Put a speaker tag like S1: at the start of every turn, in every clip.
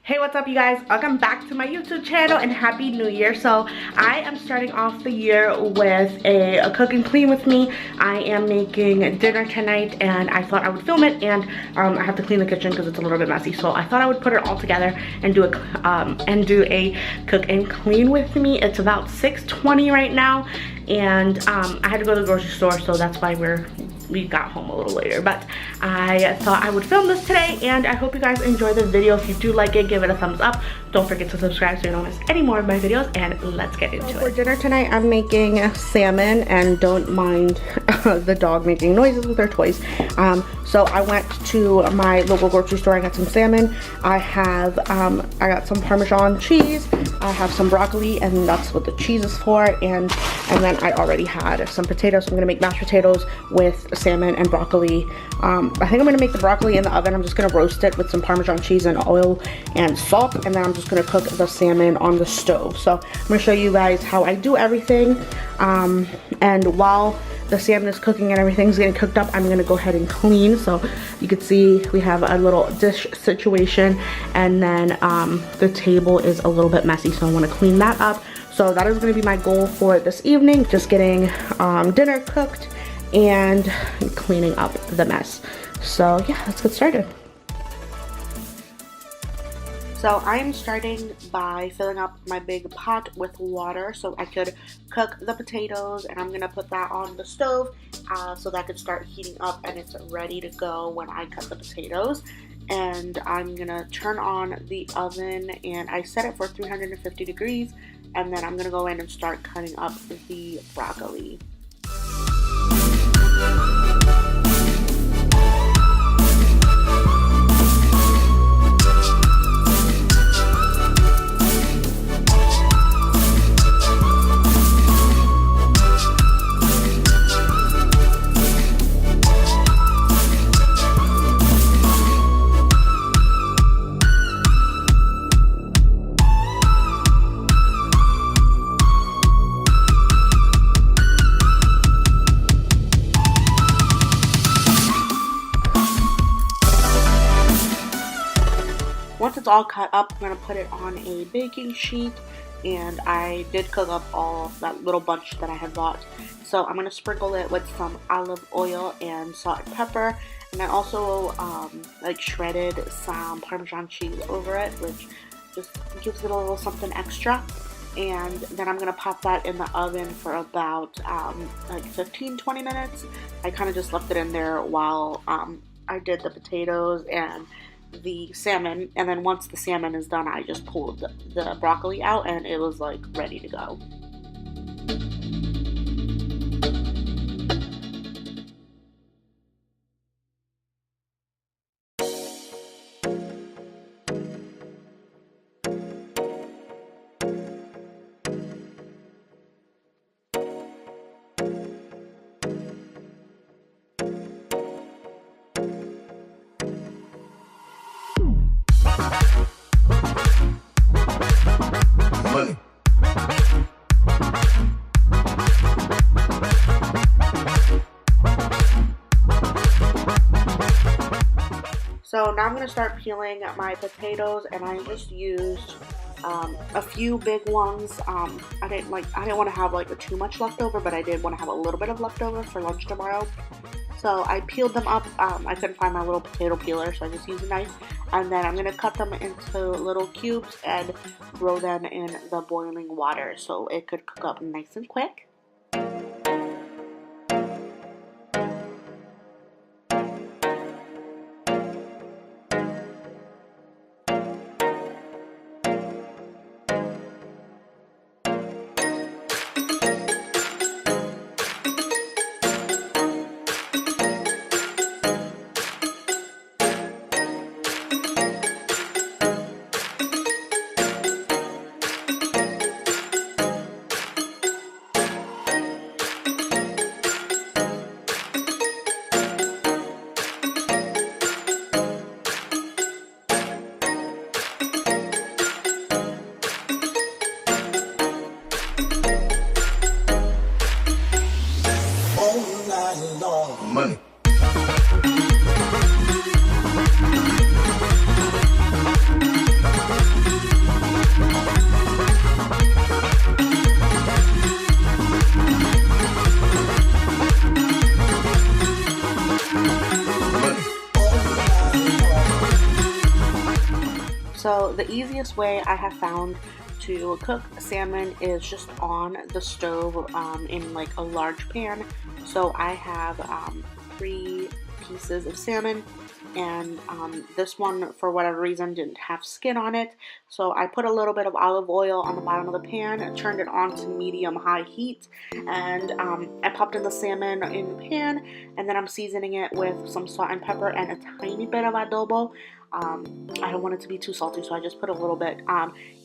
S1: Hey, what's up you guys? Welcome back to my YouTube channel and happy new year. So I am starting off the year with a cook and clean with me. I am making dinner tonight and I thought I would film it, and I have to clean the kitchen because it's a little bit messy. So I thought I would put it all together and do a cook and clean with me. It's about 6:20 right now, and I had to go to the grocery store, so that's why we got home a little later. But I thought I would film this today, and I hope you guys enjoy the video. If you do like it, give it a thumbs up. Don't forget to subscribe so you don't miss any more of my videos, and let's get into it. For dinner tonight, I'm making salmon, and don't mind the dog making noises with her toys. So I went to my local grocery store. I got some salmon. I got some Parmesan cheese. I have some broccoli, and that's what the cheese is for. And then I already had some potatoes. So I'm gonna make mashed potatoes with salmon and broccoli. I think I'm gonna make the broccoli in the oven. I'm just gonna roast it with some Parmesan cheese and oil and salt, and then I'm just gonna cook the salmon on the stove. So I'm gonna show you guys how I do everything. And while the salmon is cooking and everything's getting cooked up, I'm gonna go ahead and clean. So you can see we have a little dish situation, and then the table is a little bit messy, so I want to clean that up. So that is going to be my goal for this evening, just getting dinner cooked and cleaning up the mess. So yeah, let's get started. So I'm starting by filling up my big pot with water so I could cook the potatoes, and I'm gonna put that on the stove so that could start heating up and it's ready to go when I cut the potatoes. And I'm gonna turn on the oven, and I set it for 350 degrees, and then I'm gonna go in and start cutting up the broccoli. Once it's all cut up, I'm going to put it on a baking sheet, and I did cook up all that little bunch that I had bought. So I'm going to sprinkle it with some olive oil and salt and pepper, and I also like shredded some Parmesan cheese over it, which just gives it a little something extra. And then I'm going to pop that in the oven for about like 15-20 minutes. I kind of just left it in there while I did the potatoes and the salmon, and then once the salmon is done, I just pulled the broccoli out, and it was like ready to go. So now I'm going to start peeling my potatoes, and I just used a few big ones. I didn't want to have like too much leftover, but I did want to have a little bit of leftover for lunch tomorrow. So I peeled them up. I couldn't find my little potato peeler, so I just used a knife. And then I'm going to cut them into little cubes and throw them in the boiling water so it could cook up nice and quick. So the easiest way I have found to cook salmon is just on the stove in like a large pan. So I have 3 pieces of salmon, and this one, for whatever reason, didn't have skin on it. So I put a little bit of olive oil on the bottom of the pan, turned it on to medium-high heat, and I popped in the salmon in the pan, and then I'm seasoning it with some salt and pepper and a tiny bit of adobo. I don't want it to be too salty, so I just put a little bit.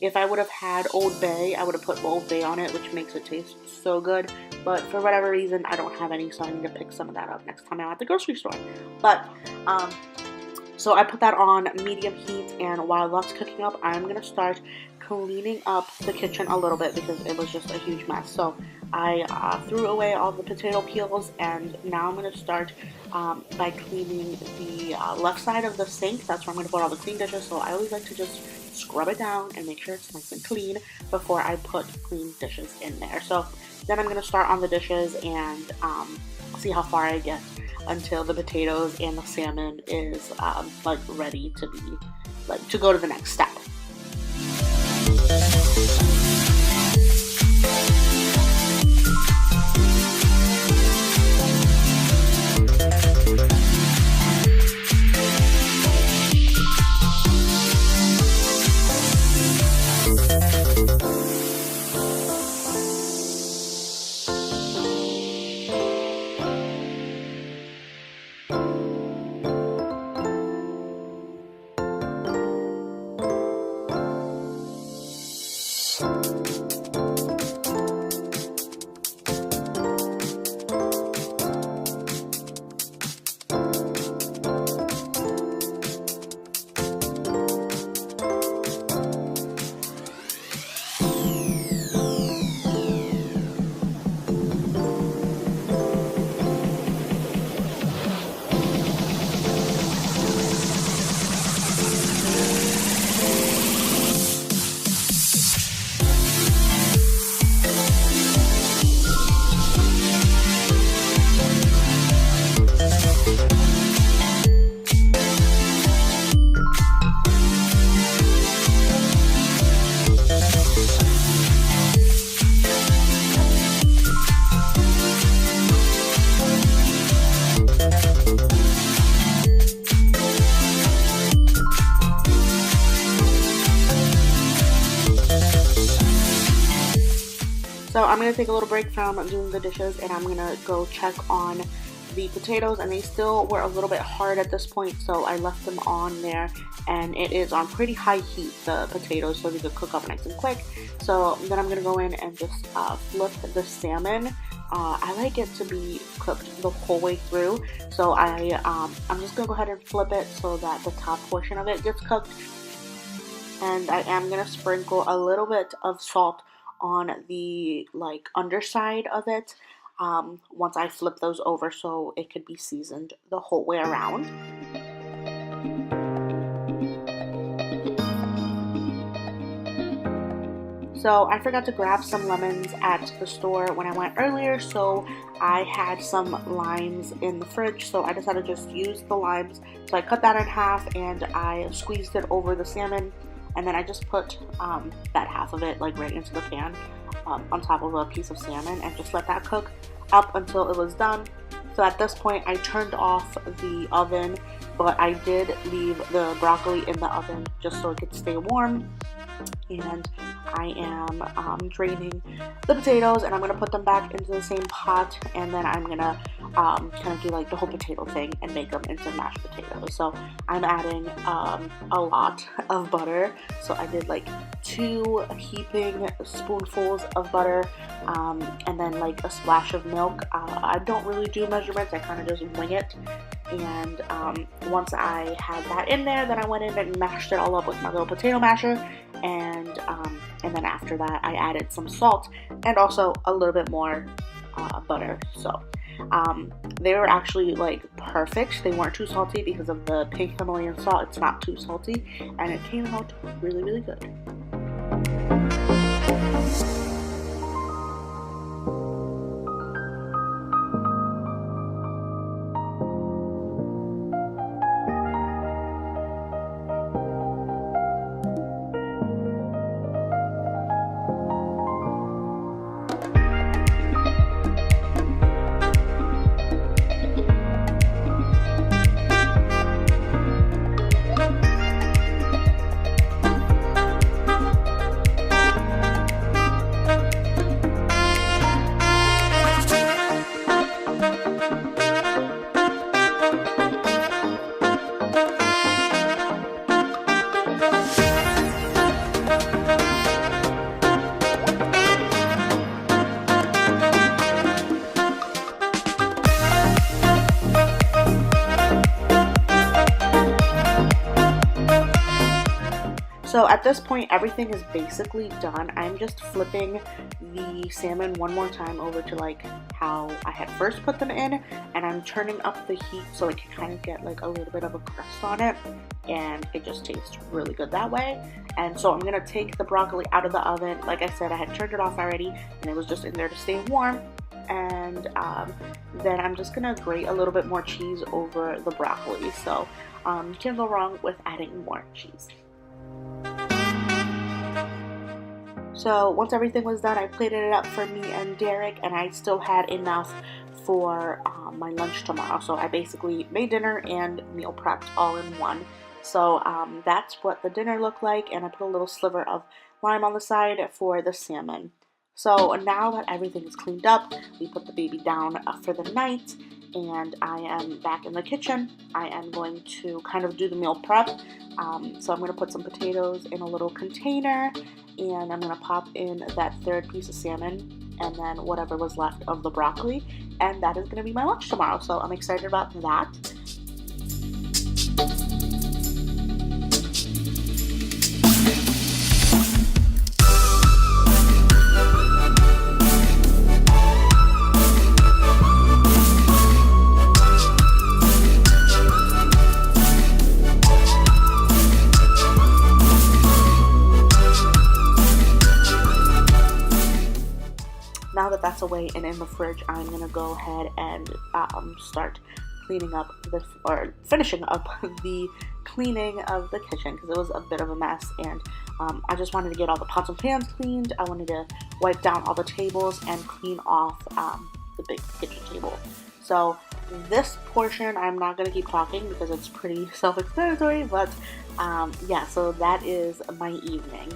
S1: If I would have had Old Bay, I would have put Old Bay on it, which makes it taste so good. But for whatever reason, I don't have any, so I need to pick some of that up next time I'm at the grocery store. But so I put that on medium heat, and while that's cooking up, I'm gonna start cleaning up the kitchen a little bit because it was just a huge mess. So I threw away all the potato peels, and now I'm gonna start by cleaning the left side of the sink. That's where I'm gonna put all the clean dishes. So I always like to just scrub it down and make sure it's nice and clean before I put clean dishes in there. So then I'm gonna start on the dishes and see how far I get until the potatoes and the salmon is like ready to be to go to the next step. So I'm going to take a little break from doing the dishes, and I'm going to go check on the potatoes, and they still were a little bit hard at this point, so I left them on there, and it is on pretty high heat, the potatoes, so they could cook up nice and quick. So then I'm going to go in and just flip the salmon. I like it to be cooked the whole way through, so I'm just going to go ahead and flip it so that the top portion of it gets cooked. And I am going to sprinkle a little bit of salt on the underside of it once I flip those over, so it could be seasoned the whole way around. So I forgot to grab some lemons at the store when I went earlier, so I had some limes in the fridge, so I decided to just use the limes. So I cut that in half and I squeezed it over the salmon, and then I just put that half of it right into the pan on top of a piece of salmon, and just let that cook up until it was done. So at this point I turned off the oven, but I did leave the broccoli in the oven just so it could stay warm. And I am draining the potatoes, and I'm going to put them back into the same pot, and then I'm going to kind of do the whole potato thing and make them into mashed potatoes. So I'm adding a lot of butter, so I did 2 heaping spoonfuls of butter, and then a splash of milk. I don't really do measurements, I kind of just wing it. And once I had that in there, then I went in and mashed it all up with my little potato masher, and then after that I added some salt and also a little bit more butter. So they were actually perfect. They weren't too salty because of the pink Himalayan salt. It's not too salty, and it came out really, really good. So at this point, everything is basically done. I'm just flipping the salmon one more time over to like how I had first put them in, and I'm turning up the heat so it can kind of get like a little bit of a crust on it, and it just tastes really good that way. And so I'm gonna take the broccoli out of the oven. Like I said, I had turned it off already, and it was just in there to stay warm. And then I'm just gonna grate a little bit more cheese over the broccoli. So you can't go wrong with adding more cheese. So once everything was done, I plated it up for me and Derek, and I still had enough for my lunch tomorrow. So I basically made dinner and meal prepped all in one. So that's what the dinner looked like, and I put a little sliver of lime on the side for the salmon. So now that everything is cleaned up, we put the baby down for the night, and I am back in the kitchen. I am going to kind of do the meal prep. So I'm going to put some potatoes in a little container, and I'm going to pop in that third piece of salmon and then whatever was left of the broccoli, and that is going to be my lunch tomorrow. So I'm excited about that. Now that that's away and in the fridge, I'm gonna go ahead and start cleaning up finishing up the cleaning of the kitchen, because it was a bit of a mess, and I just wanted to get all the pots and pans cleaned. I wanted to wipe down all the tables and clean off the big kitchen table. So this portion, I'm not gonna keep talking because it's pretty self-explanatory, but yeah, so that is my evening.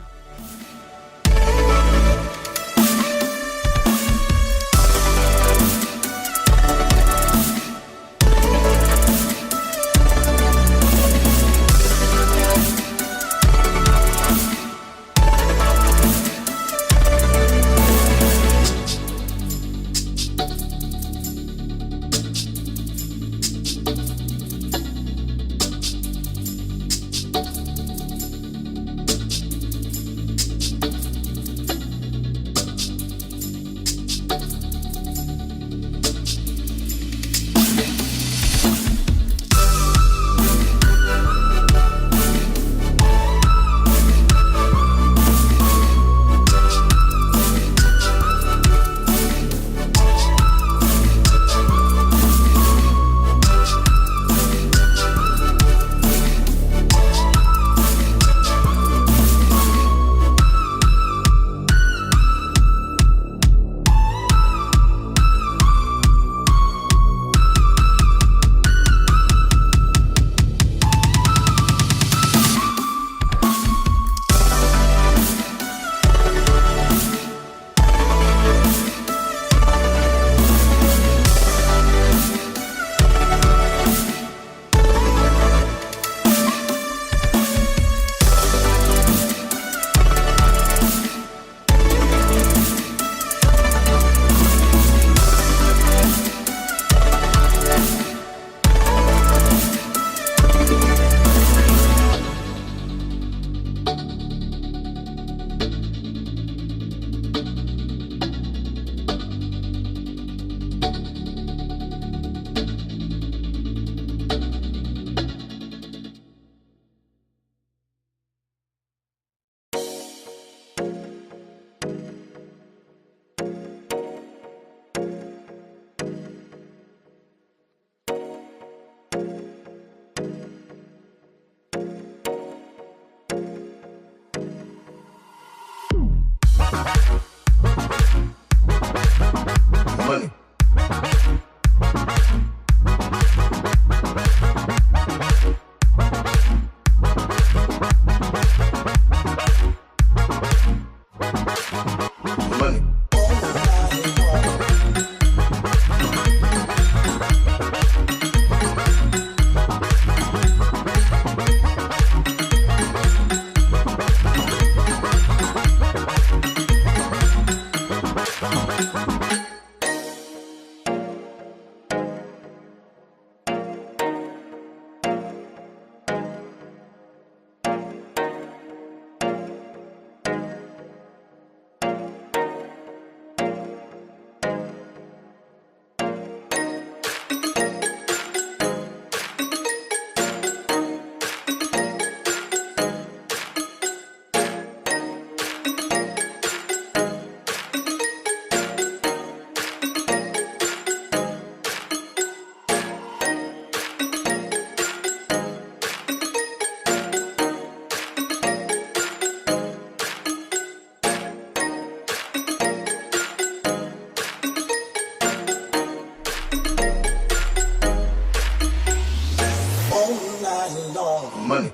S2: money.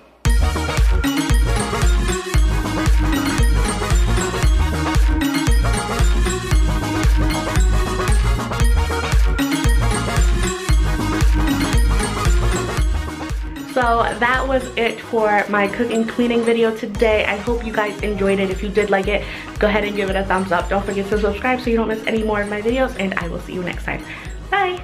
S1: So that was it for my cooking cleaning video today. I hope you guys enjoyed it. If you did like it, go ahead and give it a thumbs up. Don't forget to subscribe so you don't miss any more of my videos, and I will see you next time. Bye.